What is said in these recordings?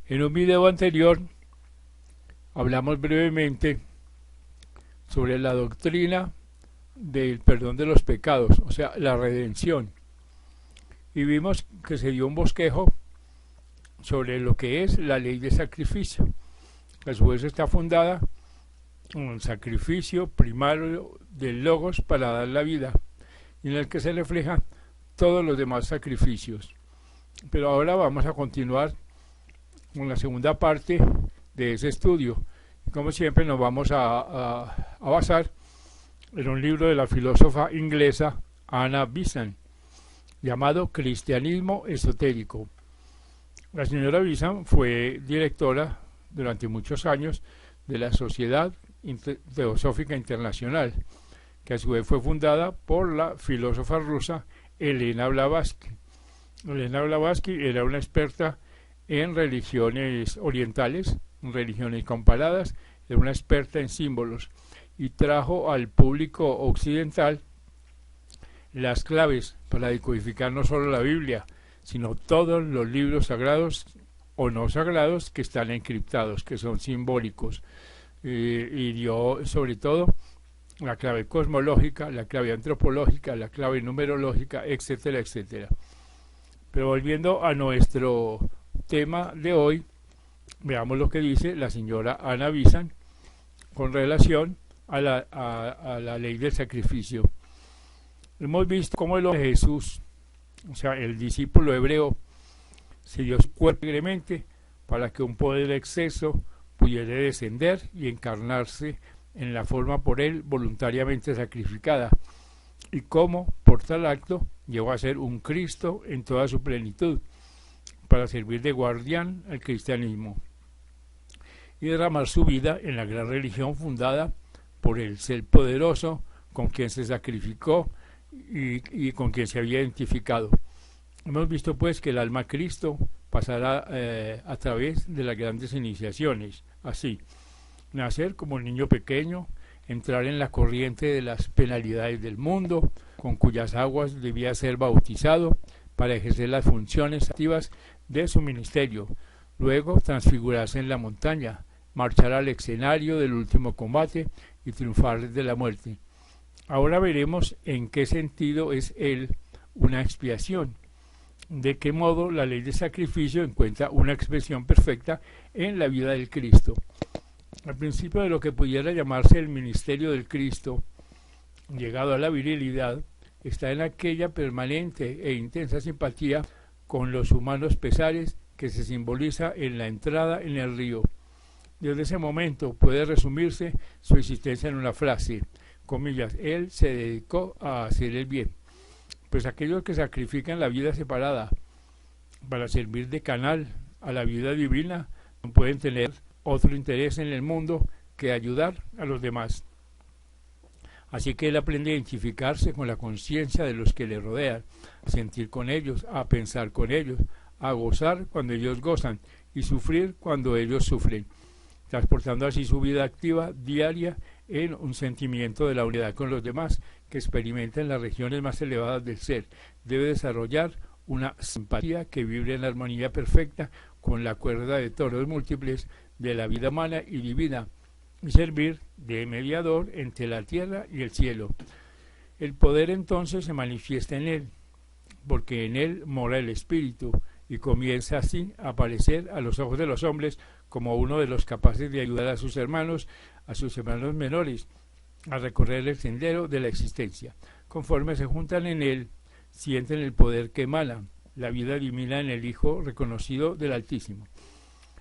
En un video anterior hablamos brevemente sobre la doctrina del perdón de los pecados, o sea, la redención. Y vimos que se dio un bosquejo sobre lo que es la ley de sacrificio. A su vez está fundada en el sacrificio primario del Logos para dar la vida, y en el que se refleja todos los demás sacrificios. Pero ahora vamos a continuar con la segunda parte de ese estudio. Como siempre nos vamos a basar en un libro de la filósofa inglesa Anna Besant, llamado Cristianismo Esotérico. La señora Besant fue directora durante muchos años de la Sociedad Teosófica Internacional, que a su vez fue fundada por la filósofa rusa Elena Blavatsky. Elena Blavatsky era una experta en religiones orientales, religiones comparadas, era una experta en símbolos y trajo al público occidental las claves para decodificar no solo la Biblia, sino todos los libros sagrados o no sagrados que están encriptados, que son simbólicos, y dio sobre todo la clave cosmológica, la clave antropológica, la clave numerológica, etcétera, etcétera. Pero volviendo a nuestro tema de hoy, veamos lo que dice la señora Anna Besant con relación a la ley del sacrificio. Hemos visto cómo el hombre de Jesús, o sea, el discípulo hebreo, se dio su cuerpo alegremente para que un poder de exceso pudiera descender y encarnarse en la forma por él voluntariamente sacrificada, y cómo por tal acto llegó a ser un Cristo en toda su plenitud, para servir de guardián al cristianismo y derramar su vida en la gran religión fundada por el ser poderoso con quien se sacrificó y con quien se había identificado. Hemos visto pues que el alma Cristo pasará a través de las grandes iniciaciones, así, nacer como un niño pequeño, entrar en la corriente de las penalidades del mundo, con cuyas aguas debía ser bautizado para ejercer las funciones activas de su ministerio, luego transfigurarse en la montaña, marchar al escenario del último combate y triunfar de la muerte. Ahora veremos en qué sentido es él una expiación, de qué modo la ley de sacrificio encuentra una expresión perfecta en la vida del Cristo. Al principio de lo que pudiera llamarse el ministerio del Cristo, llegado a la virilidad, está en aquella permanente e intensa simpatía con los humanos pesares que se simboliza en la entrada en el río. Desde ese momento puede resumirse su existencia en una frase, comillas, él se dedicó a hacer el bien. Pues aquellos que sacrifican la vida separada para servir de canal a la vida divina no pueden tener otro interés en el mundo que ayudar a los demás. Así que él aprende a identificarse con la conciencia de los que le rodean, a sentir con ellos, a pensar con ellos, a gozar cuando ellos gozan y sufrir cuando ellos sufren, transportando así su vida activa diaria en un sentimiento de la unidad con los demás que experimenta en las regiones más elevadas del ser. Debe desarrollar una simpatía que vibre en armonía perfecta con la cuerda de tonos múltiples de la vida humana y divina, y servir de mediador entre la tierra y el cielo. El poder entonces se manifiesta en él, porque en él mora el espíritu, y comienza así a aparecer a los ojos de los hombres como uno de los capaces de ayudar a sus hermanos menores, a recorrer el sendero de la existencia. Conforme se juntan en él, sienten el poder que emana, la vida divina en el Hijo reconocido del Altísimo.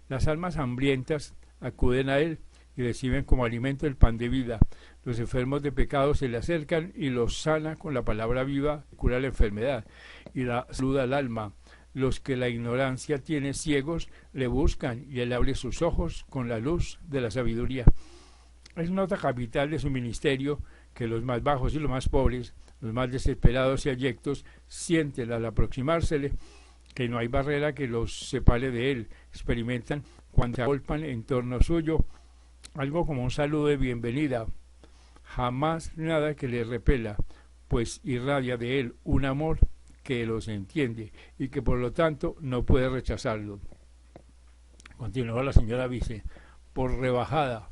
Las almas hambrientas acuden a él y reciben como alimento el pan de vida. Los enfermos de pecado se le acercan y los sana con la palabra viva que cura la enfermedad y da salud al alma. Los que la ignorancia tiene ciegos le buscan y él abre sus ojos con la luz de la sabiduría. Es nota capital de su ministerio que los más bajos y los más pobres, los más desesperados y abyectos, sienten al aproximársele que no hay barrera que los separe de él. Experimentan cuando se agolpan en torno suyo algo como un saludo de bienvenida, jamás nada que les repela, pues irradia de él un amor que los entiende y que por lo tanto no puede rechazarlo. Continuó la señora Vice, por rebajada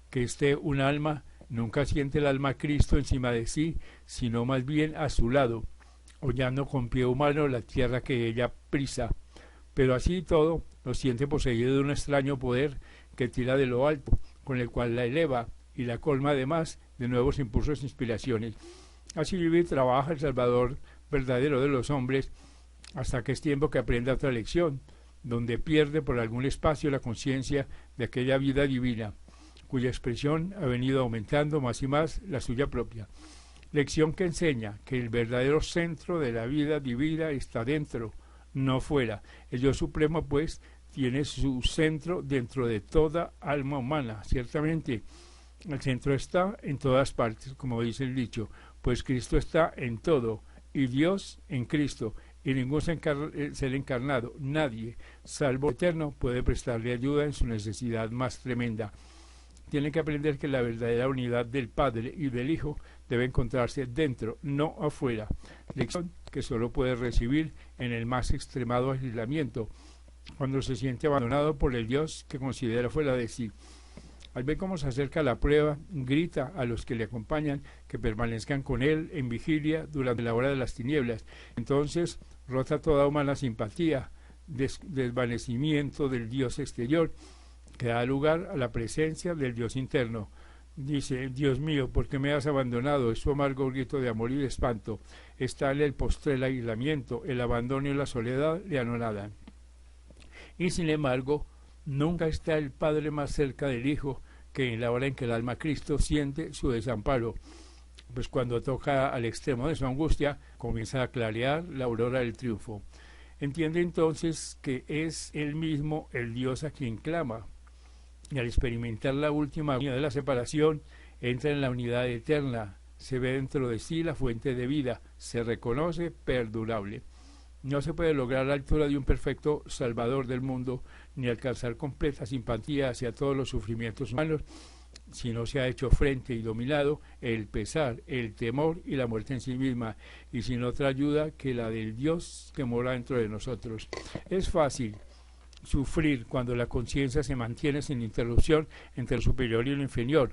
que esté un alma, nunca siente el alma a Cristo encima de sí, sino más bien a su lado, hollando con pie humano la tierra que ella prisa. Pero así y todo, lo siente poseído de un extraño poder que tira de lo alto, con el cual la eleva y la colma además de nuevos impulsos e inspiraciones. Así vive y trabaja el Salvador verdadero de los hombres, hasta que es tiempo que aprenda otra lección, donde pierde por algún espacio la conciencia de aquella vida divina, cuya expresión ha venido aumentando más y más la suya propia. Lección que enseña que el verdadero centro de la vida divina está dentro, no fuera. El Yo Supremo, pues, tiene su centro dentro de toda alma humana. Ciertamente, el centro está en todas partes, como dice el dicho, pues Cristo está en todo, y Dios en Cristo, y ningún ser encarnado, nadie, salvo el Eterno, puede prestarle ayuda en su necesidad más tremenda. Tiene que aprender que la verdadera unidad del Padre y del Hijo debe encontrarse dentro, no afuera. Lección que solo puede recibir en el más extremado aislamiento, cuando se siente abandonado por el Dios que considera fuera de sí. Al ver cómo se acerca la prueba, grita a los que le acompañan que permanezcan con él en vigilia durante la hora de las tinieblas. Entonces rota toda humana simpatía, desvanecimiento del Dios exterior, que da lugar a la presencia del Dios interno. Dice: Dios mío, ¿por qué me has abandonado? Es su amargo grito de amor y de espanto. Está en el postrer aislamiento, el abandono y la soledad le anonadan. Y sin embargo, nunca está el Padre más cerca del Hijo que en la hora en que el alma Cristo siente su desamparo. Pues cuando toca al extremo de su angustia, comienza a clarear la aurora del triunfo. Entiende entonces que es él mismo el Dios a quien clama, y al experimentar la última agonía de la separación, entra en la unidad eterna, se ve dentro de sí la fuente de vida, se reconoce perdurable. No se puede lograr a la altura de un perfecto Salvador del mundo, ni alcanzar completa simpatía hacia todos los sufrimientos humanos, si no se ha hecho frente y dominado el pesar, el temor y la muerte en sí misma, y sin otra ayuda que la del Dios que mora dentro de nosotros. Es fácil sufrir cuando la conciencia se mantiene sin interrupción entre lo superior y lo inferior,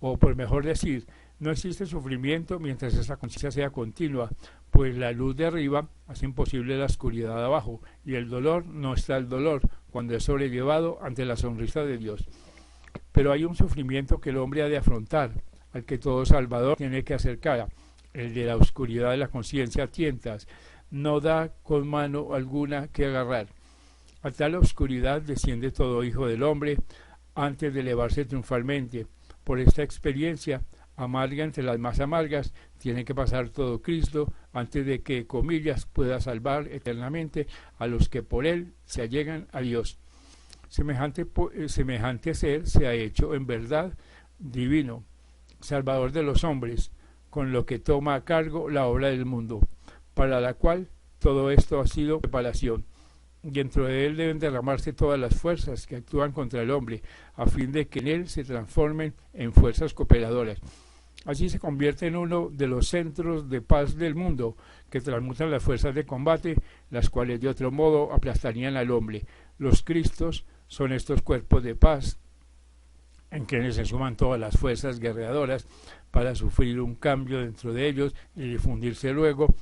o por mejor decir, no existe sufrimiento mientras esa conciencia sea continua, pues la luz de arriba hace imposible la oscuridad de abajo, y el dolor no está el dolor cuando es sobrellevado ante la sonrisa de Dios. Pero hay un sufrimiento que el hombre ha de afrontar, al que todo Salvador tiene que acercar, el de la oscuridad de la conciencia a tientas, no da con mano alguna que agarrar. A tal oscuridad desciende todo hijo del hombre antes de elevarse triunfalmente. Por esta experiencia amarga entre las más amargas, tiene que pasar todo Cristo antes de que, comillas, pueda salvar eternamente a los que por él se allegan a Dios. Semejante ser se ha hecho en verdad divino, Salvador de los hombres, con lo que toma a cargo la obra del mundo, para la cual todo esto ha sido preparación. Dentro de él deben derramarse todas las fuerzas que actúan contra el hombre, a fin de que en él se transformen en fuerzas cooperadoras. Así se convierte en uno de los centros de paz del mundo, que transmutan las fuerzas de combate, las cuales de otro modo aplastarían al hombre. Los Cristos son estos cuerpos de paz, en quienes se suman todas las fuerzas guerreadoras para sufrir un cambio dentro de ellos y difundirse luego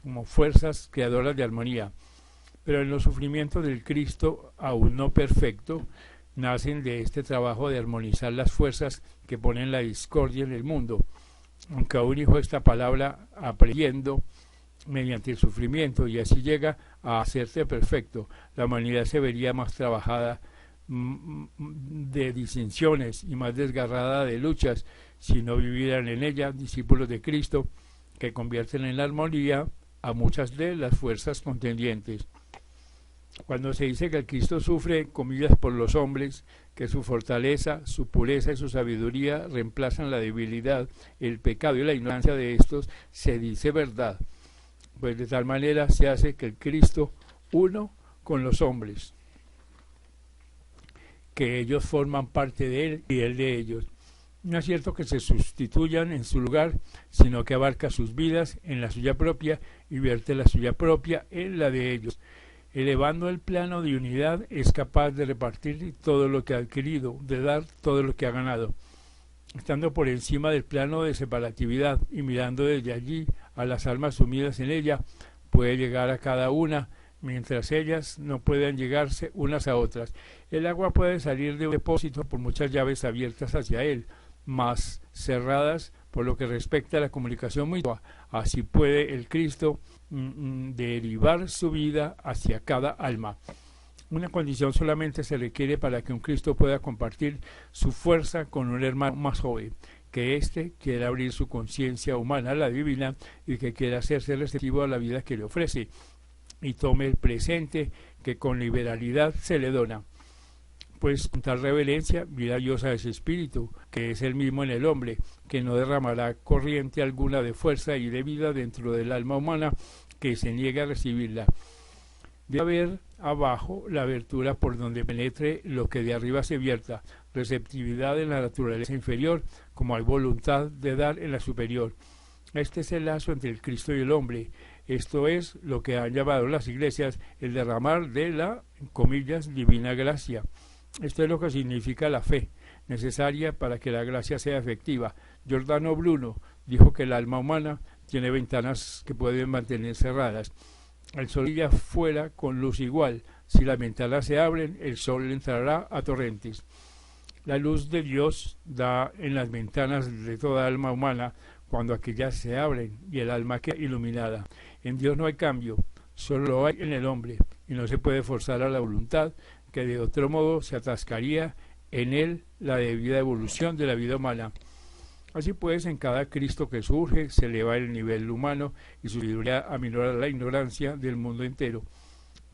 como fuerzas creadoras de armonía. Pero en los sufrimientos del Cristo, aún no perfecto, nacen de este trabajo de armonizar las fuerzas que ponen la discordia en el mundo. Aunque aún hijo esta palabra aprendiendo mediante el sufrimiento, y así llega a hacerse perfecto, la humanidad se vería más trabajada de disensiones y más desgarrada de luchas si no vivieran en ella discípulos de Cristo que convierten en la armonía a muchas de las fuerzas contendientes. Cuando se dice que el Cristo sufre, comillas, por los hombres, que su fortaleza, su pureza y su sabiduría reemplazan la debilidad, el pecado y la ignorancia de estos, se dice verdad, pues de tal manera se hace que el Cristo uno con los hombres, que ellos forman parte de él y él de ellos. No es cierto que se sustituyan en su lugar, sino que abarca sus vidas en la suya propia y vierte la suya propia en la de ellos. Elevando el plano de unidad, es capaz de repartir todo lo que ha adquirido, de dar todo lo que ha ganado. Estando por encima del plano de separatividad y mirando desde allí a las almas sumidas en ella, puede llegar a cada una, mientras ellas no puedan llegarse unas a otras. El agua puede salir de un depósito por muchas llaves abiertas hacia él, mas cerradas por lo que respecta a la comunicación mutua. Así puede el Cristo derivar su vida hacia cada alma. Una condición solamente se requiere para que un Cristo pueda compartir su fuerza con un hermano más joven, que éste quiera abrir su conciencia humana a la divina y que quiera hacerse receptivo a la vida que le ofrece y tome el presente que con liberalidad se le dona. Pues con tal reverencia, vida diosa de ese espíritu, que es el mismo en el hombre, que no derramará corriente alguna de fuerza y de vida dentro del alma humana que se niega a recibirla. Debe haber abajo la abertura por donde penetre lo que de arriba se vierta, receptividad en la naturaleza inferior, como hay voluntad de dar en la superior. Este es el lazo entre el Cristo y el hombre. Esto es lo que han llamado las iglesias el derramar de la, comillas, divina gracia. Esto es lo que significa la fe, necesaria para que la gracia sea efectiva. Giordano Bruno dijo que el alma humana tiene ventanas que pueden mantener cerradas. El sol brilla fuera con luz igual. Si las ventanas se abren, el sol entrará a torrentes. La luz de Dios da en las ventanas de toda alma humana cuando aquellas se abren y el alma queda iluminada. En Dios no hay cambio, solo lo hay en el hombre, y no se puede forzar a la voluntad, que de otro modo se atascaría en él la debida evolución de la vida humana. Así pues, en cada Cristo que surge se eleva el nivel humano y su sabiduría aminora la ignorancia del mundo entero.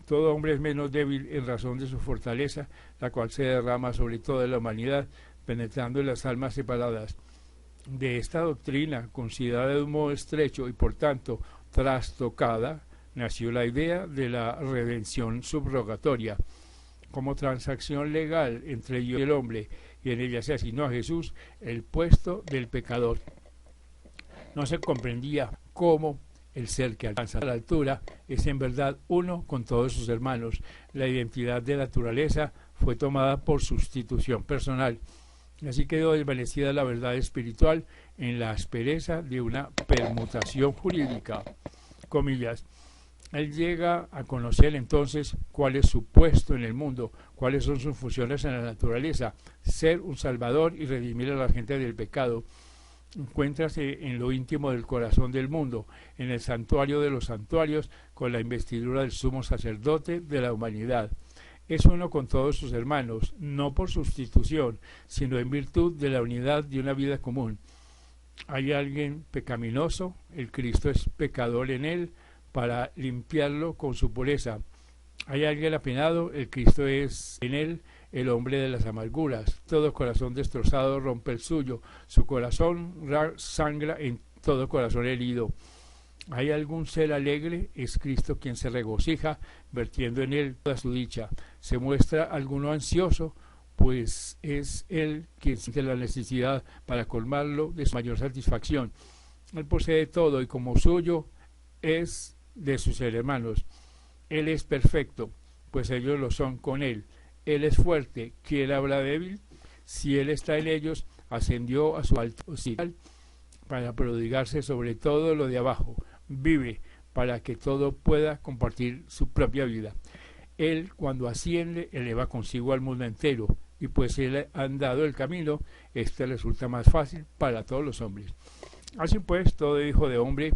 Todo hombre es menos débil en razón de su fortaleza, la cual se derrama sobre toda la humanidad, penetrando en las almas separadas. De esta doctrina, considerada de un modo estrecho y por tanto trastocada, nació la idea de la redención subrogatoria. Como transacción legal entre Dios y el hombre, y en ella se asignó a Jesús el puesto del pecador. No se comprendía cómo el ser que alcanza la altura es en verdad uno con todos sus hermanos. La identidad de naturaleza fue tomada por sustitución personal. Así quedó desvanecida la verdad espiritual en la aspereza de una permutación jurídica. Comillas. Él llega a conocer entonces cuál es su puesto en el mundo, cuáles son sus funciones en la naturaleza, ser un salvador y redimir a la gente del pecado. Encuéntrase en lo íntimo del corazón del mundo, en el santuario de los santuarios, con la investidura del sumo sacerdote de la humanidad. Es uno con todos sus hermanos, no por sustitución, sino en virtud de la unidad de una vida común. Hay alguien pecaminoso, el Cristo es pecador en él, para limpiarlo con su pureza. Hay alguien apenado, el Cristo es en él el hombre de las amarguras. Todo corazón destrozado rompe el suyo, su corazón sangra en todo corazón herido. Hay algún ser alegre, es Cristo quien se regocija, vertiendo en él toda su dicha. Se muestra alguno ansioso, pues es él quien siente la necesidad para colmarlo de su mayor satisfacción. Él posee todo y como suyo es de sus hermanos. Él es perfecto, pues ellos lo son con él. Él es fuerte, ¿quién habla débil? Si él está en ellos, ascendió a su alto sitio para prodigarse sobre todo lo de abajo. Vive para que todo pueda compartir su propia vida. Él, cuando asciende, eleva consigo al mundo entero, y pues él ha andado el camino, este resulta más fácil para todos los hombres. Así pues, todo hijo de hombre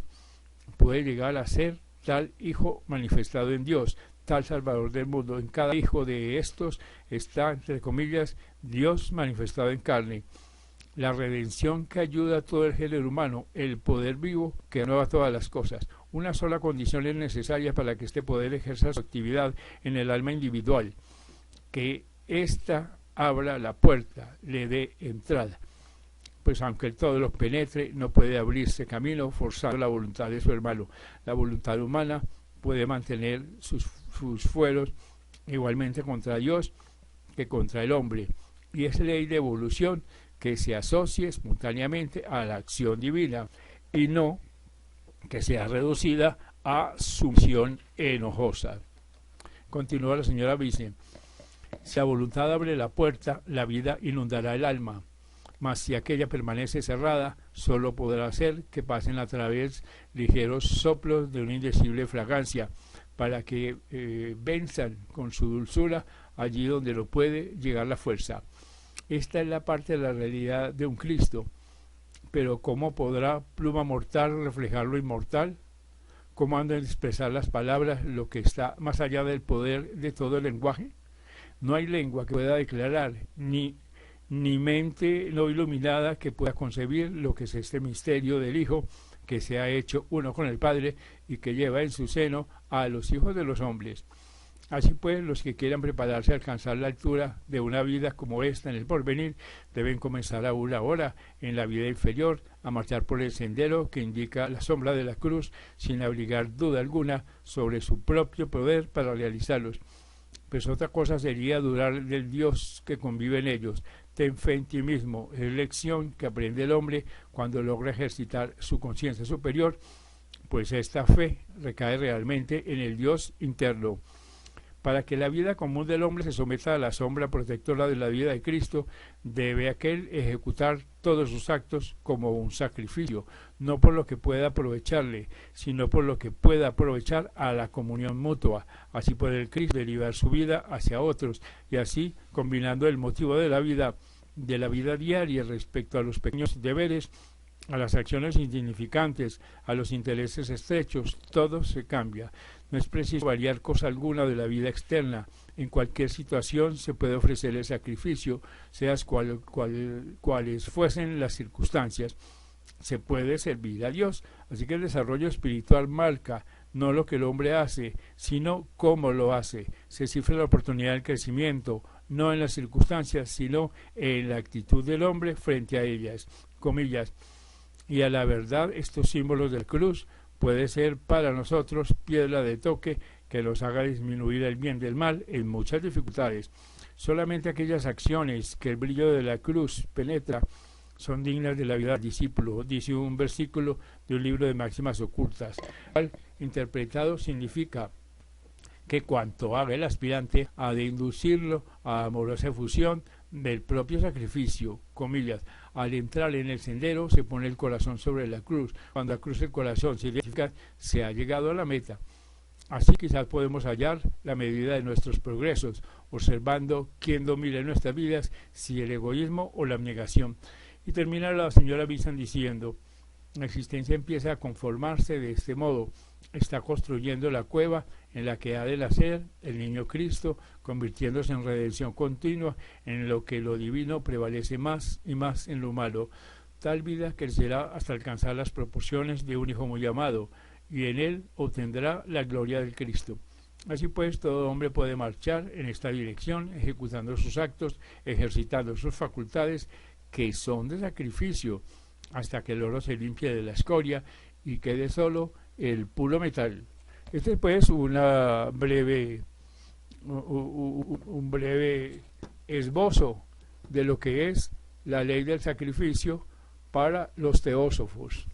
puede llegar a ser tal hijo manifestado en Dios, tal salvador del mundo. En cada hijo de estos está, entre comillas, Dios manifestado en carne. La redención que ayuda a todo el género humano, el poder vivo que renueva todas las cosas. Una sola condición es necesaria para que este poder ejerza su actividad en el alma individual, que ésta abra la puerta, le dé entrada. Pues aunque todo lo penetre, no puede abrirse camino forzando la voluntad de su hermano. La voluntad humana puede mantener sus fueros igualmente contra Dios que contra el hombre, y es ley de evolución que se asocie espontáneamente a la acción divina y no que sea reducida a sumisión enojosa. Continúa la señora Vice. Si la voluntad abre la puerta, la vida inundará el alma. Mas si aquella permanece cerrada, solo podrá hacer que pasen a través ligeros soplos de una indecible fragancia, para que venzan con su dulzura allí donde no puede llegar la fuerza. Esta es la parte de la realidad de un Cristo. Pero ¿cómo podrá pluma mortal reflejar lo inmortal? ¿Cómo han de expresar las palabras lo que está más allá del poder de todo el lenguaje? No hay lengua que pueda declarar, ni mente no iluminada que pueda concebir lo que es este misterio del Hijo, que se ha hecho uno con el Padre y que lleva en su seno a los hijos de los hombres. Así pues, los que quieran prepararse a alcanzar la altura de una vida como esta en el porvenir, deben comenzar aún ahora, en la vida inferior, a marchar por el sendero que indica la sombra de la cruz, sin abrigar duda alguna sobre su propio poder para realizarlos. Pues otra cosa sería dudar del Dios que convive en ellos. Ten fe en ti mismo, es lección que aprende el hombre cuando logra ejercitar su conciencia superior, pues esta fe recae realmente en el Dios interno. Para que la vida común del hombre se someta a la sombra protectora de la vida de Cristo, debe aquel ejecutar todos sus actos como un sacrificio, no por lo que pueda aprovecharle, sino por lo que pueda aprovechar a la comunión mutua. Así puede el Cristo derivar su vida hacia otros, y así, combinando el motivo de la vida diaria respecto a los pequeños deberes, a las acciones insignificantes, a los intereses estrechos, todo se cambia. No es preciso variar cosa alguna de la vida externa. En cualquier situación se puede ofrecer el sacrificio, seas cuales fuesen las circunstancias. Se puede servir a Dios. Así que el desarrollo espiritual marca no lo que el hombre hace, sino cómo lo hace. Se cifra la oportunidad del crecimiento, no en las circunstancias, sino en la actitud del hombre frente a ellas. Comillas. Y a la verdad, estos símbolos del cruz puede ser para nosotros piedra de toque que nos haga disminuir el bien del mal en muchas dificultades. Solamente aquellas acciones que el brillo de la cruz penetra son dignas de la vida del discípulo, dice un versículo de un libro de máximas ocultas. Interpretado significa que cuanto haga el aspirante ha de inducirlo a amorosa efusión del propio sacrificio, comillas. Al entrar en el sendero se pone el corazón sobre la cruz. Cuando cruza el corazón significa se ha llegado a la meta. Así quizás podemos hallar la medida de nuestros progresos, observando quién domina en nuestras vidas, si el egoísmo o la abnegación. Y termina la señora Visan diciendo: la existencia empieza a conformarse de este modo, está construyendo la cueva en la que ha de nacer el niño Cristo, convirtiéndose en redención continua, en lo que lo divino prevalece más y más en lo humano. Tal vida crecerá hasta alcanzar las proporciones de un hijo muy amado, y en él obtendrá la gloria del Cristo. Así pues, todo hombre puede marchar en esta dirección, ejecutando sus actos, ejercitando sus facultades, que son de sacrificio, hasta que el oro se limpie de la escoria y quede solo el puro metal. Este es pues un breve esbozo de lo que es la ley del sacrificio para los teósofos.